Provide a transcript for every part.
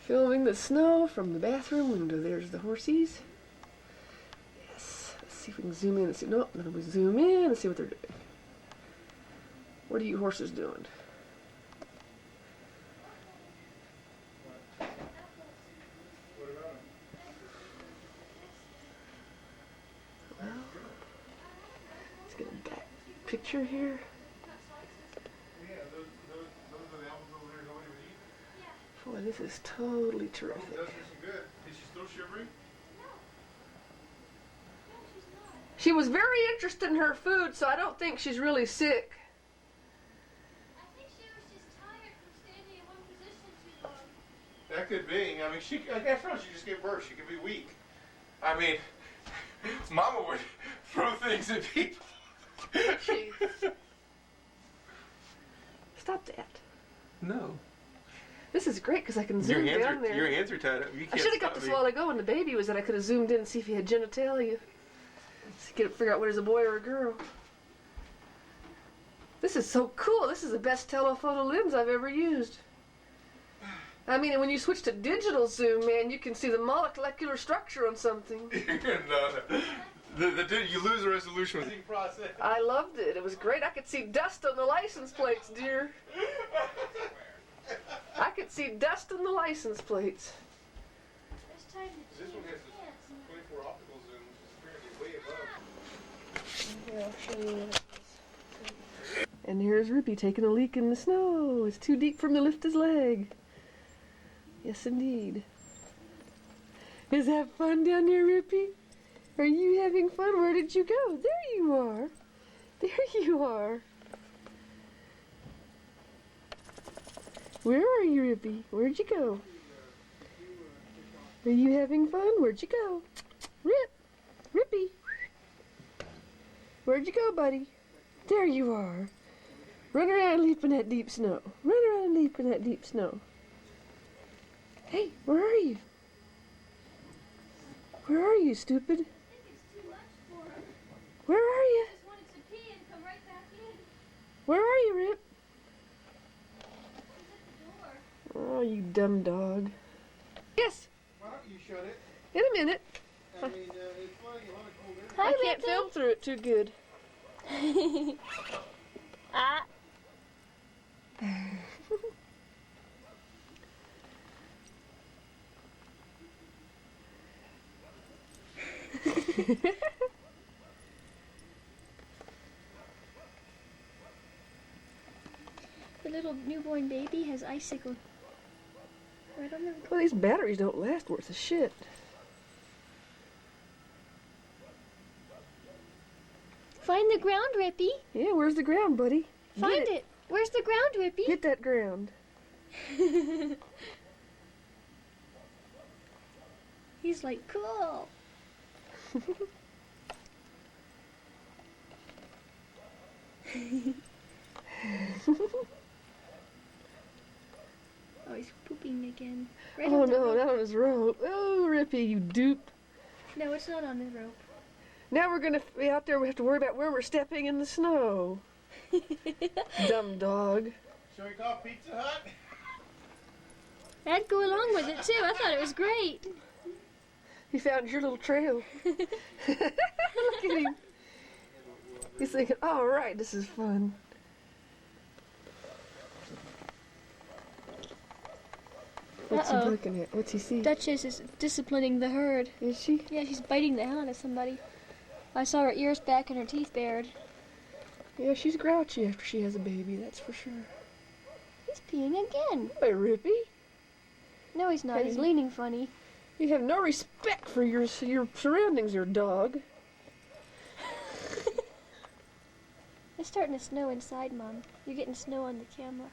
Filming the snow from the bathroom window. There's the horsies. Yes. Let's see if we can zoom in and see. Nope. Then we zoom in and see what they're doing. What are you horses doing? Well, let's get a back picture here. Boy, this is totally terrific. Is she still shivering? She was very interested in her food, so I don't think she's really sick. I think she was just tired from standing in one position too long. That could be. I mean, after all, she just gave birth. She could be weak. I mean, Mama would throw things at people. Jeez. Stop that. No. This is great because I can zoom down there. Your hands are tied up. You can't I should have got this a while ago when the baby was in. I could have zoomed in and see if he had genitalia. So figure out whether he's a boy or a girl. This is so cool. This is the best telephoto lens I've ever used. I mean, when you switch to digital zoom, man, you can see the molecular structure on something. No. You lose the resolution with the process. I loved it. It was great. I could see dust on the license plates, dear. I could see dust on the license plates. There's time to This one has the 24 optical zoom, which is apparently way above. Here, I'll show you what it is. And here's Rippy taking a leak in the snow. It's too deep for him to lift his leg. Yes, indeed. Is that fun down there, Rippy? Are you having fun? Where did you go? There you are. There you are. Where are you, Rippy? Where'd you go? Are you having fun? Where'd you go? Rippy. Where'd you go, buddy? There you are. Run around leaping that deep snow. Run around leaping that deep snow. Hey, where are you? Where are you, stupid? I think it's too much for her. Where are you? I just wanted to pee and come right back in. Where are you, Rip? She's at the door. Oh, you dumb dog. Yes, Why don't you shut it? in a minute. I mean, it's funny, a lot of cold air. Hi, I can't film through it too good. Ah. The little newborn baby has icicle right on the... Well, these batteries don't last worth a shit. Find the ground, Rippy. Yeah, where's the ground, buddy? Find Get it. Where's the ground, Rippy? Get that ground. He's like, cool. Oh, he's pooping again. Right Oh on the no, rope. not on his rope. Oh, Rippy, you dupe. No, it's not on the rope. Now we're gonna be out there. We have to worry about where we're stepping in the snow. Dumb dog. Shall we call Pizza Hut? I'd go along with it too. I thought it was great. He found your little trail. Look at him. He's thinking, all right, this is fun. What's he Uh-oh. looking at? What's he see? Duchess is disciplining the herd. Is she? Yeah, she's biting the hell out of somebody. I saw her ears back and her teeth bared. Yeah, she's grouchy after she has a baby, that's for sure. He's peeing again. Hey, Rippy, No, he's not. He's Hey. leaning funny. you have no respect for your surroundings, your dog. It's starting to snow inside, Mom. You're getting snow on the camera.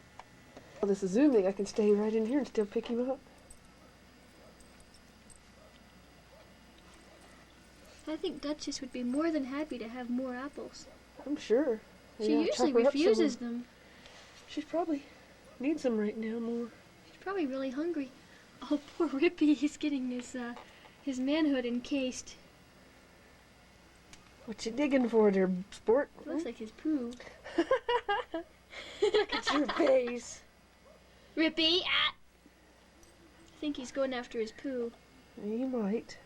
Well, this is zooming. I can stay right in here and still pick him up. I think Duchess would be more than happy to have more apples. I'm sure. She Yeah, usually chop her up some refuses more. them. She's probably needs them right now more. She's probably really hungry. Oh, poor Rippy. He's getting his manhood encased. What you digging for there, sport? Looks like his poo. Look at your face. Rippy! Ah! I think he's going after his poo. He might.